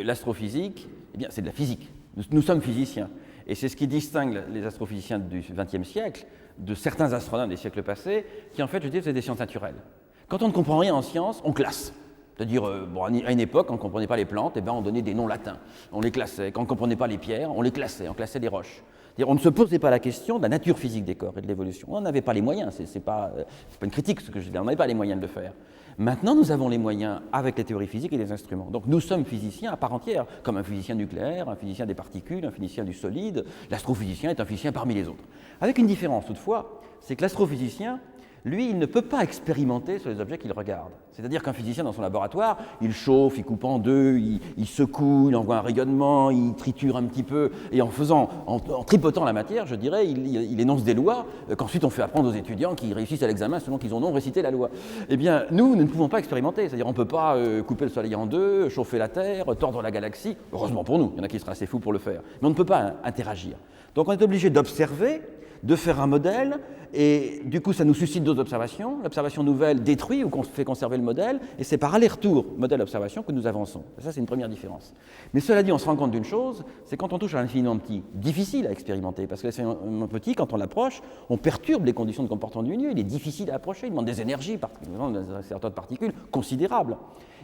L'astrophysique, eh bien, c'est de la physique. Nous sommes physiciens. Et c'est ce qui distingue les astrophysiciens du XXe siècle de certains astronomes des siècles passés, qui en fait, je dis, faisaient des sciences naturelles. Quand on ne comprend rien en sciences, on classe. C'est-à-dire, à une époque, quand on ne comprenait pas les plantes, eh ben, on donnait des noms latins. On les classait. Quand on ne comprenait pas les pierres, on les classait. On classait les roches. C'est-à-dire, on ne se posait pas la question de la nature physique des corps et de l'évolution. On n'avait pas les moyens. C'est pas une critique ce que je dis. On n'avait pas les moyens de le faire. Maintenant, nous avons les moyens avec les théories physiques et les instruments. Donc, nous sommes physiciens à part entière, comme un physicien nucléaire, un physicien des particules, un physicien du solide. L'astrophysicien est un physicien parmi les autres. Avec une différence, toutefois, c'est que l'astrophysicien, lui, il ne peut pas expérimenter sur les objets qu'il regarde. C'est-à-dire qu'un physicien, dans son laboratoire, il chauffe, il coupe en deux, il secoue, il envoie un rayonnement, il triture un petit peu, et en tripotant la matière, je dirais, il énonce des lois qu'ensuite on fait apprendre aux étudiants qui réussissent à l'examen selon qu'ils ont non récité la loi. Eh bien, nous ne pouvons pas expérimenter. C'est-à-dire, on ne peut pas couper le soleil en deux, chauffer la Terre, tordre la galaxie. Heureusement pour nous, il y en a qui seraient assez fous pour le faire. Mais on ne peut pas interagir. Donc, on est obligé d'observer, de faire un modèle, et du coup ça nous suscite d'autres observations. L'observation nouvelle détruit ou fait conserver le modèle, et c'est par aller-retour modèle-observation que nous avançons. Ça, c'est une première différence. Mais cela dit, on se rend compte d'une chose, c'est quand on touche à l'infiniment petit, difficile à expérimenter, parce que l'infiniment petit, quand on l'approche, on perturbe les conditions de comportement du milieu, il est difficile à approcher, il demande des énergies, particulièrement des accélérateurs de particules, considérables.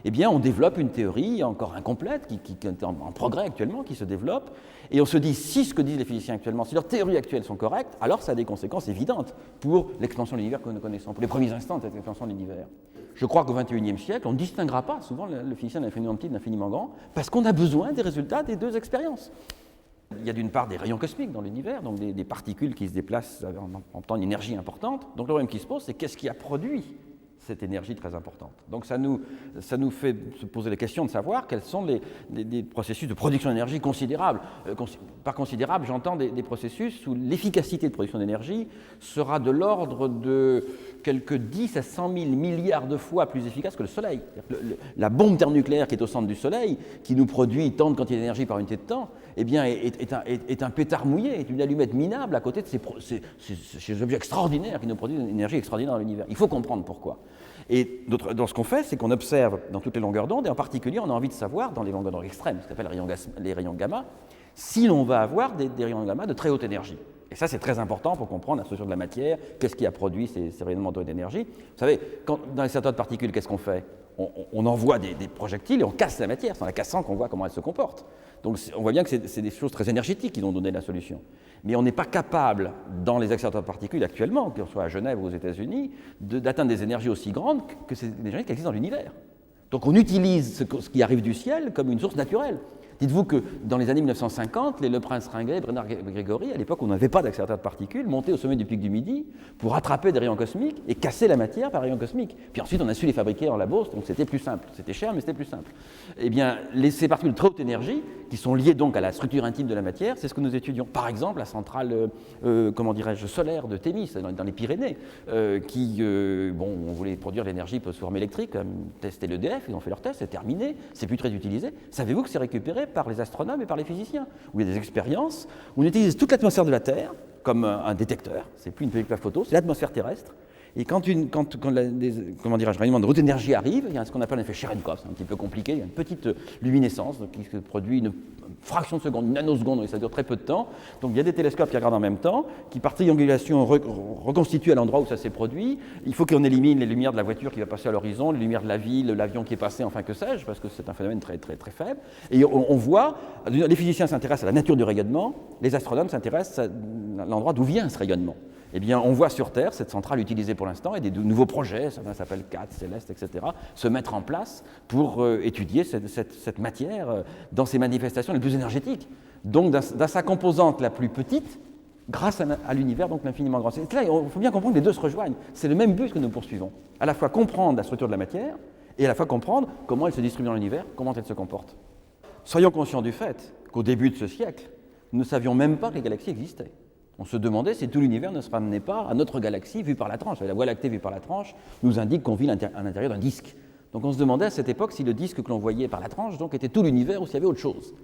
Eh bien, on développe une théorie encore incomplète, qui est en progrès actuellement, qui se développe, et on se dit, si ce que disent les physiciens actuellement, si leurs théories actuelles sont correctes, alors ça a des conséquences évidentes pour l'expansion de l'univers que nous connaissons, pour les premiers instants de cette expansion de l'univers. Je crois qu'au XXIe siècle, on ne distinguera pas souvent le physicien de l'infiniment petit de l'infiniment grand, parce qu'on a besoin des résultats des deux expériences. Il y a d'une part des rayons cosmiques dans l'univers, donc des particules qui se déplacent en temps une énergie importante. Donc le problème qui se pose, c'est qu'est-ce qui a produit cette énergie très importante. Donc ça nous fait se poser la question de savoir quels sont des processus de production d'énergie considérables. Par considérable, j'entends des processus où l'efficacité de production d'énergie sera de l'ordre de quelques 10 à 100 000 milliards de fois plus efficace que le Soleil. La bombe thermonucléaire qui est au centre du Soleil, qui nous produit tant de quantité d'énergie par unité de temps, eh bien, est un pétard mouillé, est une allumette minable à côté de ces objets extraordinaires qui nous produisent une énergie extraordinaire dans l'univers. Il faut comprendre pourquoi. Et dans ce qu'on fait, c'est qu'on observe dans toutes les longueurs d'onde, et en particulier, on a envie de savoir, dans les longueurs d'onde extrêmes, ce qu'on appelle les rayons gamma, si l'on va avoir des rayons gamma de très haute énergie. Et ça, c'est très important pour comprendre la structure de la matière, qu'est-ce qui a produit ces rayonnements de haute énergie. Vous savez, dans les accélérateurs de particules, qu'est-ce qu'on fait ? On envoie des projectiles et on casse la matière. C'est en la cassant qu'on voit comment elle se comporte. Donc on voit bien que c'est des choses très énergétiques qui ont donné la solution. Mais on n'est pas capable, dans les accélérateurs de particules actuellement, que ce soit à Genève ou aux États-Unis, d'atteindre des énergies aussi grandes que ces énergies qui existent dans l'univers. Donc on utilise ce qui arrive du ciel comme une source naturelle. Dites-vous que dans les années 1950, les Le Prince Ringuet, Bernard Grégory, à l'époque où on n'avait pas d'accélérateur de particules, montaient au sommet du pic du Midi pour attraper des rayons cosmiques et casser la matière par rayons cosmiques. Puis ensuite, on a su les fabriquer en labo, donc c'était plus simple. C'était cher, mais c'était plus simple. Eh bien, ces particules de très haute énergie, qui sont liées donc à la structure intime de la matière, c'est ce que nous étudions. Par exemple, la centrale, solaire de Thémis, dans les Pyrénées, on voulait produire l'énergie sous forme électrique, tester l'EDF, ils ont fait leur test, c'est terminé, c'est plus très utilisé. Savez-vous que c'est récupéré par les astronomes et par les physiciens, où il y a des expériences où on utilise toute l'atmosphère de la Terre comme un détecteur, c'est plus une pellicule à photo, c'est l'atmosphère terrestre, et quand un rayonnement de haute énergie arrive, il y a ce qu'on appelle un effet Cherenkov, c'est un petit peu compliqué, il y a une petite luminescence qui se produit une fraction de seconde, une nanoseconde, et ça dure très peu de temps, donc il y a des télescopes qui regardent en même temps, qui par triangulation reconstituent à l'endroit où ça s'est produit, il faut qu'on élimine les lumières de la voiture qui va passer à l'horizon, les lumières de la ville, l'avion qui est passé, enfin que sais-je, parce que c'est un phénomène très, très, très faible, et on voit, les physiciens s'intéressent à la nature du rayonnement, les astronomes s'intéressent à l'endroit d'où vient ce rayonnement. Eh bien, on voit sur Terre cette centrale utilisée pour l'instant et des nouveaux projets, ça s'appelle CAT, Céleste, etc., se mettre en place pour étudier cette matière dans ses manifestations les plus énergétiques. Donc, dans sa composante la plus petite, grâce à l'univers, donc l'infiniment grand. Là, il faut bien comprendre que les deux se rejoignent. C'est le même but que nous poursuivons. À la fois comprendre la structure de la matière et à la fois comprendre comment elle se distribue dans l'univers, comment elle se comporte. Soyons conscients du fait qu'au début de ce siècle, nous ne savions même pas que les galaxies existaient. On se demandait si tout l'univers ne se ramenait pas à notre galaxie vue par la tranche. La Voie lactée vue par la tranche nous indique qu'on vit à l'intérieur d'un disque. Donc on se demandait à cette époque si le disque que l'on voyait par la tranche donc, était tout l'univers ou s'il y avait autre chose.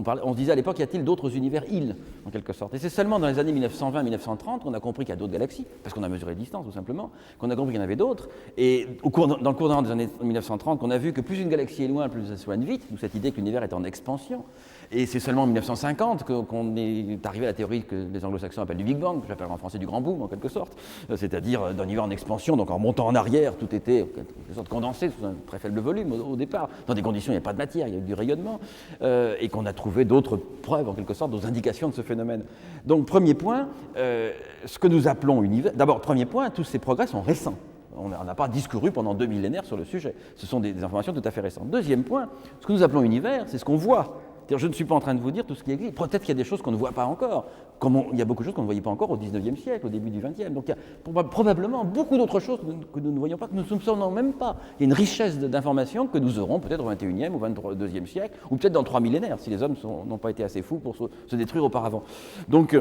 On se disait à l'époque, y a-t-il d'autres univers îles, en quelque sorte. Et c'est seulement dans les années 1920-1930 qu'on a compris qu'il y a d'autres galaxies, parce qu'on a mesuré les distances tout simplement, qu'on a compris qu'il y en avait d'autres. Et dans le cours des années 1930, qu'on a vu que plus une galaxie est loin, plus elle s'éloigne vite, d'où cette idée que l'univers est en expansion. Et c'est seulement en 1950 qu'on est arrivé à la théorie que les anglo-saxons appellent du Big Bang, que j'appelle en français du grand boom en quelque sorte, c'est-à-dire d'un univers en expansion, donc en montant en arrière, tout était en quelque sorte condensé sous un très faible volume au départ, dans des conditions où il n'y a pas de matière, il y a eu du rayonnement, et qu'on a trouvé d'autres preuves en quelque sorte, d'autres indications de ce phénomène. Donc premier point, ce que nous appelons univers, d'abord premier point, tous ces progrès sont récents. On n'a pas discouru pendant 2 millénaires sur le sujet, ce sont des informations tout à fait récentes. Deuxième point, ce que nous appelons univers, c'est ce qu'on voit. Je ne suis pas en train de vous dire tout ce qui existe. Peut-être qu'il y a des choses qu'on ne voit pas encore, comme il y a beaucoup de choses qu'on ne voyait pas encore au XIXe siècle, au début du XXe. Donc il y a probablement beaucoup d'autres choses que nous ne voyons pas, que nous ne soupçonnons même pas. Il y a une richesse d'informations que nous aurons peut-être au XXIe ou XXIIe siècle, ou peut-être dans 3 millénaires, si les hommes n'ont pas été assez fous pour se détruire auparavant. Donc,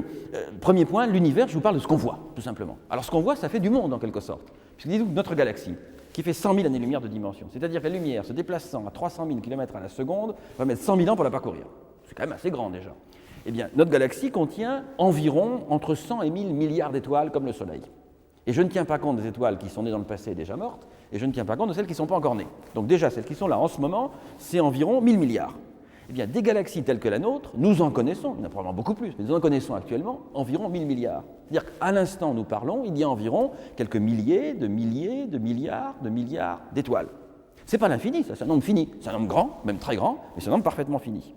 premier point, l'univers, je vous parle de ce qu'on voit, tout simplement. Alors ce qu'on voit, ça fait du monde en quelque sorte. Puisque dites-vous que notre galaxie, qui fait 100 000 années-lumière de dimension. C'est-à-dire que la lumière, se déplaçant à 300 000 km à la seconde, va mettre 100 000 ans pour la parcourir. C'est quand même assez grand déjà. Eh bien, notre galaxie contient environ entre 100 et 1000 milliards d'étoiles comme le Soleil. Et je ne tiens pas compte des étoiles qui sont nées dans le passé et déjà mortes, et je ne tiens pas compte de celles qui ne sont pas encore nées. Donc déjà, celles qui sont là en ce moment, c'est environ 1000 milliards. Eh bien, des galaxies telles que la nôtre, nous en connaissons, il y en a probablement beaucoup plus, mais nous en connaissons actuellement environ 1000 milliards. C'est-à-dire qu'à l'instant où nous parlons, il y a environ quelques milliers, de milliards d'étoiles. Ce n'est pas l'infini, ça, c'est un nombre fini. C'est un nombre grand, même très grand, mais c'est un nombre parfaitement fini.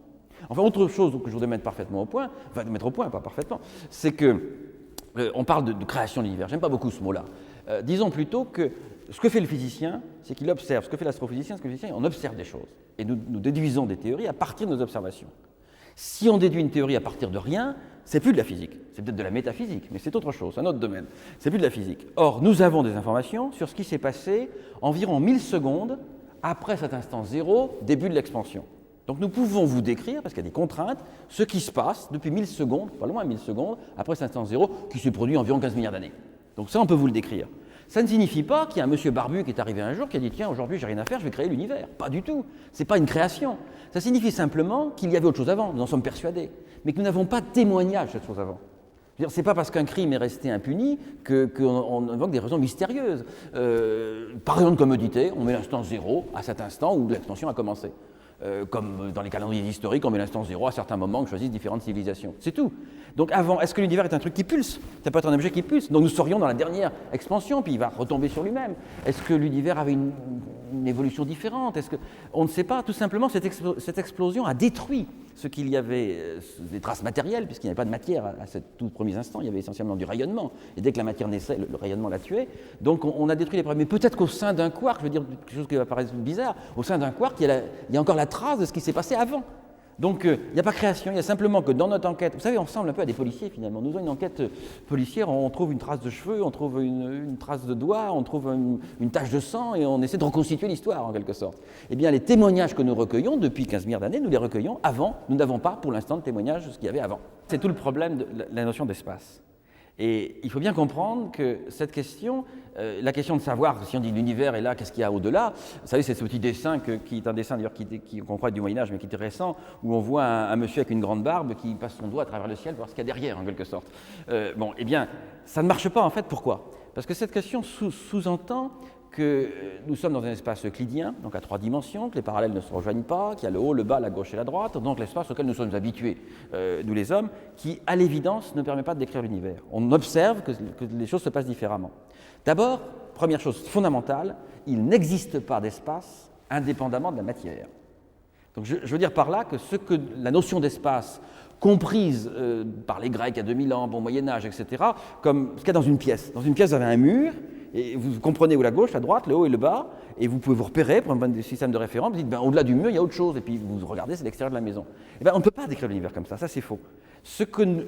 Enfin, autre chose que je voudrais mettre parfaitement au point, enfin mettre au point, pas parfaitement, c'est que on parle de création de l'univers. J'aime pas beaucoup ce mot-là. Disons plutôt que ce que fait le physicien, c'est qu'il observe. Ce que fait l'astrophysicien, on observe des choses. Et nous déduisons des théories à partir de nos observations. Si on déduit une théorie à partir de rien, c'est plus de la physique. C'est peut-être de la métaphysique, mais c'est autre chose, c'est un autre domaine. C'est plus de la physique. Or, nous avons des informations sur ce qui s'est passé environ 1000 secondes après cet instant zéro, début de l'expansion. Donc nous pouvons vous décrire, parce qu'il y a des contraintes, ce qui se passe depuis 1000 secondes, pas loin 1000 secondes, après cet instant zéro, qui s'est produit environ 15 milliards d'années. Donc ça, on peut vous le décrire. Ça ne signifie pas qu'il y a un monsieur barbu qui est arrivé un jour qui a dit « Tiens, aujourd'hui, j'ai rien à faire, je vais créer l'univers ». Pas du tout. Ce n'est pas une création. Ça signifie simplement qu'il y avait autre chose avant, nous en sommes persuadés, mais que nous n'avons pas de témoignage de cette chose avant. Ce n'est pas parce qu'un crime est resté impuni qu'on invoque des raisons mystérieuses. Par raison de commodité, on met l'instant zéro à cet instant où l'expansion a commencé. Comme dans les calendriers historiques, on met l'instant zéro à certains moments que choisissent différentes civilisations. C'est tout. Donc avant, est-ce que l'univers est un truc qui pulse? Ça peut être un objet qui pulse. Donc nous serions dans la dernière expansion, puis il va retomber sur lui-même. Est-ce que l'univers avait une évolution différente? On ne sait pas. Tout simplement, cette explosion a détruit ce qu'il y avait, des traces matérielles, puisqu'il n'y avait pas de matière à ces tout premiers instants. Il y avait essentiellement du rayonnement. Et dès que la matière naissait, le rayonnement l'a tué. Donc on a détruit les premiers. Mais peut-être qu'au sein d'un quark, je veux dire quelque chose qui va paraître bizarre, au sein d'un quark, il y a encore la trace de ce qui s'est passé avant. Donc il n'y a pas création, il y a simplement que dans notre enquête, vous savez, on ressemble un peu à des policiers finalement. Nous avons une enquête policière, on trouve une trace de cheveux, on trouve une trace de doigt, on trouve une tache de sang et on essaie de reconstituer l'histoire en quelque sorte. Eh bien les témoignages que nous recueillons depuis 15 milliards d'années, nous les recueillons avant, nous n'avons pas pour l'instant de témoignages de ce qu'il y avait avant. C'est tout le problème de la notion d'espace. Et il faut bien comprendre que cette question, la question de savoir si on dit l'univers est là, qu'est-ce qu'il y a au-delà, vous savez, c'est ce petit dessin qui est un dessin d'ailleurs qu'on croit du Moyen-Âge, mais qui est récent, où on voit un monsieur avec une grande barbe qui passe son doigt à travers le ciel pour voir ce qu'il y a derrière, en quelque sorte. Bon, eh bien, ça ne marche pas en fait. Pourquoi? Parce que cette question sous-entend que nous sommes dans un espace euclidien, donc à 3 dimensions, que les parallèles ne se rejoignent pas, qu'il y a le haut, le bas, la gauche et la droite, donc l'espace auquel nous sommes habitués, nous les hommes, qui, à l'évidence, ne permet pas de décrire l'univers. On observe que les choses se passent différemment. D'abord, première chose fondamentale, il n'existe pas d'espace indépendamment de la matière. Donc je veux dire par là que la notion d'espace comprise par les Grecs il y a 2000 ans, bon Moyen-Âge, etc., comme ce qu'il y a dans une pièce. Dans une pièce, vous avez un mur, et vous comprenez où la gauche, la droite, le haut et le bas, et vous pouvez vous repérer pour un système de référence, vous dites, au-delà du mur, il y a autre chose, et puis vous regardez, c'est l'extérieur de la maison. Eh bien, on ne peut pas décrire l'univers comme ça c'est faux.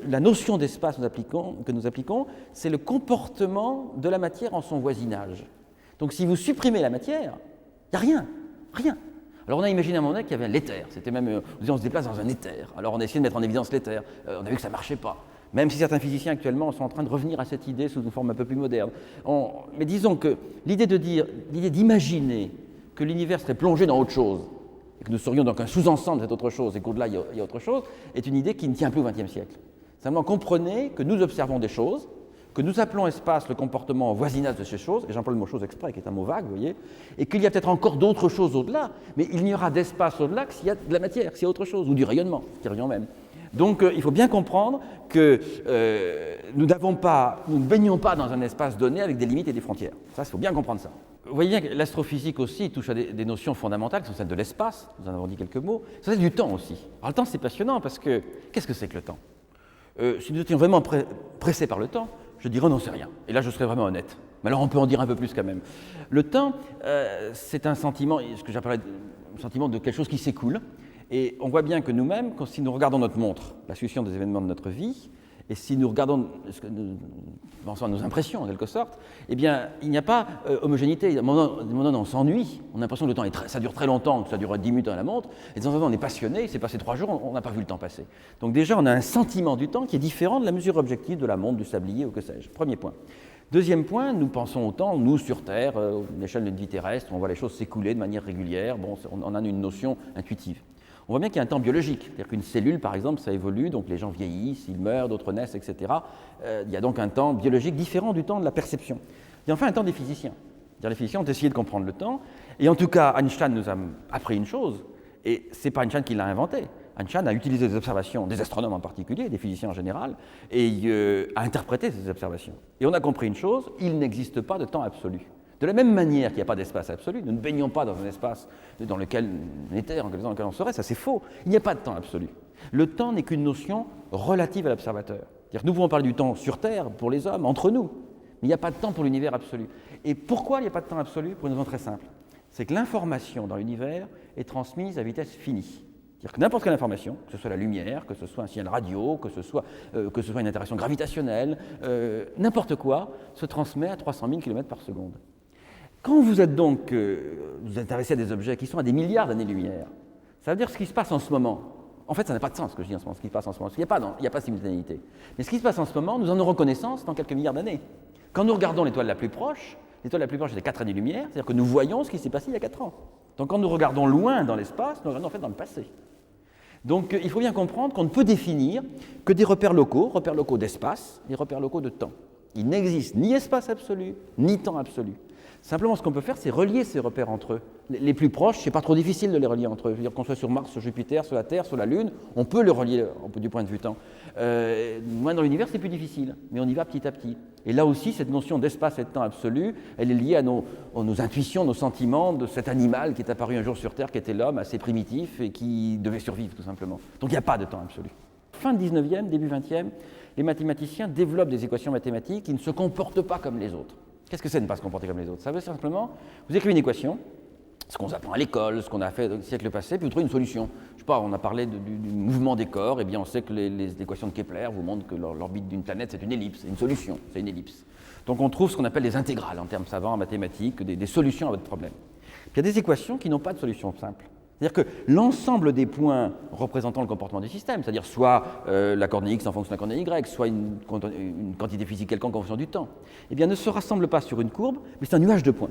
La notion d'espace que nous appliquons, c'est le comportement de la matière en son voisinage. Donc si vous supprimez la matière, il n'y a rien. Alors on a imaginé à un moment donné qu'il y avait l'éther, c'était même, on se déplace dans un éther, alors on a essayé de mettre en évidence l'éther, on a vu que ça ne marchait pas. Même si certains physiciens actuellement sont en train de revenir à cette idée sous une forme un peu plus moderne. Mais disons que l'idée d'imaginer que l'univers serait plongé dans autre chose et que nous serions donc un sous-ensemble de cette autre chose, et qu'au-delà il y a autre chose, est une idée qui ne tient plus au XXe siècle. Simplement, comprenez que nous observons des choses, que nous appelons espace le comportement au voisinage de ces choses, et j'emploie le mot chose exprès, qui est un mot vague, vous voyez, et qu'il y a peut-être encore d'autres choses au-delà, mais il n'y aura d'espace au-delà que s'il y a de la matière, s'il y a autre chose, ou du rayonnement, qui revient même. Donc il faut bien comprendre que nous ne baignons pas dans un espace donné avec des limites et des frontières. Ça, il faut bien comprendre ça. Vous voyez bien que l'astrophysique aussi touche à des notions fondamentales qui sont celles de l'espace, nous en avons dit quelques mots, c'est du temps aussi. Alors le temps, c'est passionnant parce que, qu'est-ce que c'est que le temps? Si nous étions vraiment pressés par le temps, je dirais non, c'est rien. Et là, je serais vraiment honnête. Mais alors, on peut en dire un peu plus quand même. Le temps, c'est un sentiment, ce que j'appellerais un sentiment de quelque chose qui s'écoule. Et on voit bien que nous-mêmes, si nous regardons notre montre, la succession des événements de notre vie, et si nous regardons nous pensons à nos impressions en quelque sorte, eh bien, il n'y a pas homogénéité. À un moment donné, on s'ennuie, on a l'impression que le temps ça dure très longtemps, que ça dure 10 minutes à la montre, et de temps en temps, on est passionné, il s'est passé 3 jours, on n'a pas vu le temps passer. Donc déjà, on a un sentiment du temps qui est différent de la mesure objective de la montre, du sablier ou que sais-je. Premier point. Deuxième point, nous pensons au temps, nous sur Terre, à l'échelle d'une vie terrestre, on voit les choses s'écouler de manière régulière, bon, on a une notion intuitive. On voit bien qu'il y a un temps biologique, c'est-à-dire qu'une cellule, par exemple, ça évolue, donc les gens vieillissent, ils meurent, d'autres naissent, etc. Il y a donc un temps biologique différent du temps de la perception. Il y a enfin un temps des physiciens. C'est-à-dire les physiciens ont essayé de comprendre le temps, et en tout cas, Einstein nous a appris une chose, et ce n'est pas Einstein qui l'a inventé. Einstein a utilisé des observations, des astronomes en particulier, des physiciens en général, et a interprété ces observations. Et on a compris une chose, il n'existe pas de temps absolu. De la même manière qu'il n'y a pas d'espace absolu, nous ne baignons pas dans un espace dans lequel on était, dans lequel on serait, ça c'est faux. Il n'y a pas de temps absolu. Le temps n'est qu'une notion relative à l'observateur. C'est-à-dire que nous pouvons parler du temps sur Terre, pour les hommes, entre nous, mais il n'y a pas de temps pour l'univers absolu. Et pourquoi il n'y a pas de temps absolu? Pour une raison très simple. C'est que l'information dans l'univers est transmise à vitesse finie. C'est-à-dire que n'importe quelle information, que ce soit la lumière, que ce soit un signal radio, que ce soit une interaction gravitationnelle, n'importe quoi, se transmet à 300 000 km par seconde. Quand vous êtes donc vous intéressez à des objets qui sont à des milliards d'années-lumière, ça veut dire ce qui se passe en ce moment. En fait, ça n'a pas de sens ce que je dis en ce moment, ce qui se passe en ce moment. Il n'y a pas de simultanéité. Mais ce qui se passe en ce moment, nous en aurons connaissance dans quelques milliards d'années. Quand nous regardons l'étoile la plus proche est de 4 années-lumière, c'est-à-dire que nous voyons ce qui s'est passé il y a 4 ans. Donc quand nous regardons loin dans l'espace, nous regardons en fait dans le passé. Donc il faut bien comprendre qu'on ne peut définir que des repères locaux d'espace, des repères locaux de temps. Il n'existe ni espace absolu, ni temps absolu. Simplement, ce qu'on peut faire, c'est relier ces repères entre eux. Les plus proches, ce n'est pas trop difficile de les relier entre eux. Je veux dire qu'on soit sur Mars, sur Jupiter, sur la Terre, sur la Lune, on peut les relier du point de vue temps. Moins dans l'univers, c'est plus difficile, mais on y va petit à petit. Et là aussi, cette notion d'espace et de temps absolu, elle est liée à nos intuitions, nos sentiments de cet animal qui est apparu un jour sur Terre, qui était l'homme, assez primitif et qui devait survivre tout simplement. Donc il n'y a pas de temps absolu. Fin 19e, début 20e, les mathématiciens développent des équations mathématiques qui ne se comportent pas comme les autres. Qu'est-ce que c'est de ne pas se comporter comme les autres? Ça veut dire simplement, vous écrivez une équation, ce qu'on apprend à l'école, ce qu'on a fait au siècle passé, puis vous trouvez une solution. Je ne sais pas, on a parlé du mouvement des corps, et bien on sait que les équations de Kepler vous montrent que l'orbite d'une planète, c'est une ellipse, c'est une solution, c'est une ellipse. Donc on trouve ce qu'on appelle des intégrales en termes savants, en mathématiques, des solutions à votre problème. Puis il y a des équations qui n'ont pas de solution simple. C'est-à-dire que l'ensemble des points représentant le comportement du système, c'est-à-dire soit la coordonnée x en fonction de la coordonnée y, soit une quantité physique quelconque en fonction du temps, eh bien, ne se rassemble pas sur une courbe, mais c'est un nuage de points.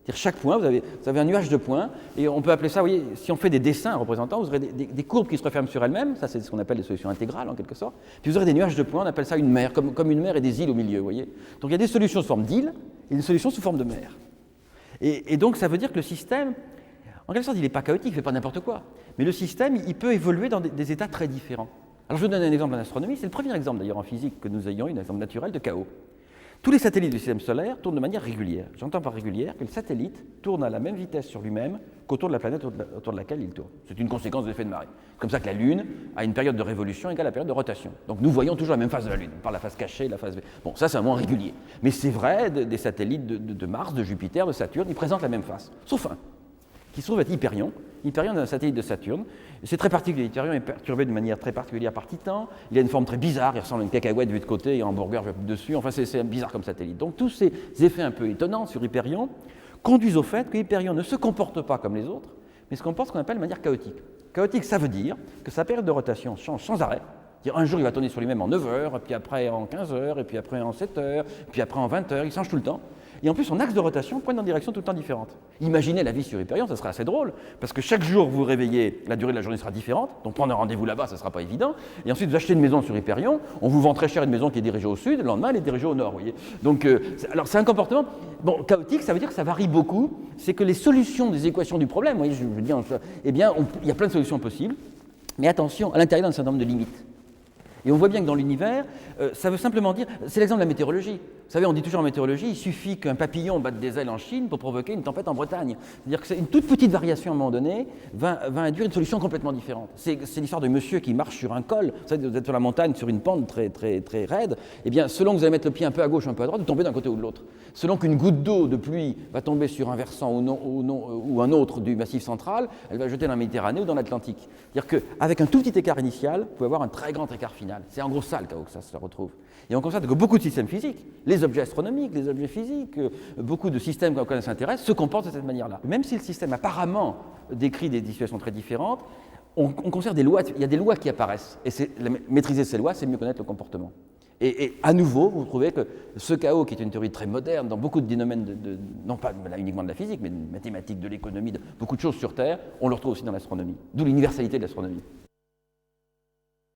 C'est-à-dire chaque point, vous avez un nuage de points, et on peut appeler ça, vous voyez, si on fait des dessins représentants, vous aurez des courbes qui se referment sur elles-mêmes, ça c'est ce qu'on appelle des solutions intégrales en quelque sorte, puis vous aurez des nuages de points, on appelle ça une mer, comme une mer et des îles au milieu, vous voyez. Donc il y a des solutions sous forme d'îles et des solutions sous forme de mer. Et donc ça veut dire que le système, en quelque sorte, il n'est pas chaotique, il ne fait pas n'importe quoi. Mais le système, il peut évoluer dans des états très différents. Alors je vous donne un exemple en astronomie, c'est le premier exemple d'ailleurs en physique que nous ayons eu, un exemple naturel de chaos. Tous les satellites du système solaire tournent de manière régulière. J'entends par régulière que le satellite tourne à la même vitesse sur lui-même qu'autour de la planète autour de laquelle il tourne. C'est une conséquence de l'effet de marée. C'est comme ça que la Lune a une période de révolution égale à la période de rotation. Donc nous voyons toujours la même face de la Lune, par la face cachée, la face... Bon, ça c'est un moment régulier. Mais c'est vrai, des satellites de Mars, de Jupiter, de Saturne, ils présentent la même face, sauf un qui se trouve être Hyperion. Hyperion est un satellite de Saturne. C'est très particulier. Hyperion est perturbé de manière très particulière par Titan. Il a une forme très bizarre. Il ressemble à une cacahuète vue de côté et un hamburger vu dessus. Enfin, c'est bizarre comme satellite. Donc, tous ces effets un peu étonnants sur Hyperion conduisent au fait que Hyperion ne se comporte pas comme les autres, mais se comporte ce qu'on appelle de manière chaotique. Chaotique, ça veut dire que sa période de rotation change sans arrêt. Un jour, il va tourner sur lui-même en 9 heures, puis après en 15 heures, et puis après en 7 heures, puis après en 20 heures. Il change tout le temps. Et en plus, son axe de rotation pointe dans des directions tout le temps différentes. Imaginez la vie sur Hyperion, ça serait assez drôle, parce que chaque jour vous vous réveillez, la durée de la journée sera différente, donc prendre un rendez-vous là-bas, ça ne sera pas évident. Et ensuite, vous achetez une maison sur Hyperion, on vous vend très cher une maison qui est dirigée au sud, le lendemain, elle est dirigée au nord, vous voyez. Donc, alors c'est un comportement, bon, chaotique, ça veut dire que ça varie beaucoup, c'est que les solutions des équations du problème, vous voyez, je veux dire, eh bien, il y a plein de solutions possibles, mais attention, à l'intérieur d'un certain nombre de limites. Et on voit bien que dans l'univers, ça veut simplement dire, c'est l'exemple de la météorologie. Vous savez, on dit toujours en météorologie, il suffit qu'un papillon batte des ailes en Chine pour provoquer une tempête en Bretagne. C'est-à-dire que c'est une toute petite variation à un moment donné va induire une solution complètement différente. C'est l'histoire de monsieur qui marche sur un col. Vous savez, vous êtes sur la montagne, sur une pente très, très, très raide. Eh bien, selon que vous allez mettre le pied un peu à gauche, un peu à droite, vous tombez d'un côté ou de l'autre. Selon qu'une goutte d'eau de pluie va tomber sur un versant ou un autre du massif central, elle va jeter dans la Méditerranée ou dans l'Atlantique. C'est-à-dire qu'avec un tout petit écart initial, vous pouvez avoir un très grand écart final. C'est en gros ça le chaos que ça se retrouve. Et on constate que beaucoup de systèmes physiques, les objets astronomiques, les objets physiques, beaucoup de systèmes auxquels on s'intéresse, se comportent de cette manière-là. Même si le système apparemment décrit des situations très différentes, on conserve des lois, il y a des lois qui apparaissent. Et maîtriser ces lois, c'est mieux connaître le comportement. Et à nouveau, vous trouvez que ce chaos, qui est une théorie très moderne dans beaucoup de domaines, non pas uniquement de la physique, mais de mathématiques, de l'économie, de beaucoup de choses sur Terre, on le retrouve aussi dans l'astronomie. D'où l'universalité de l'astronomie.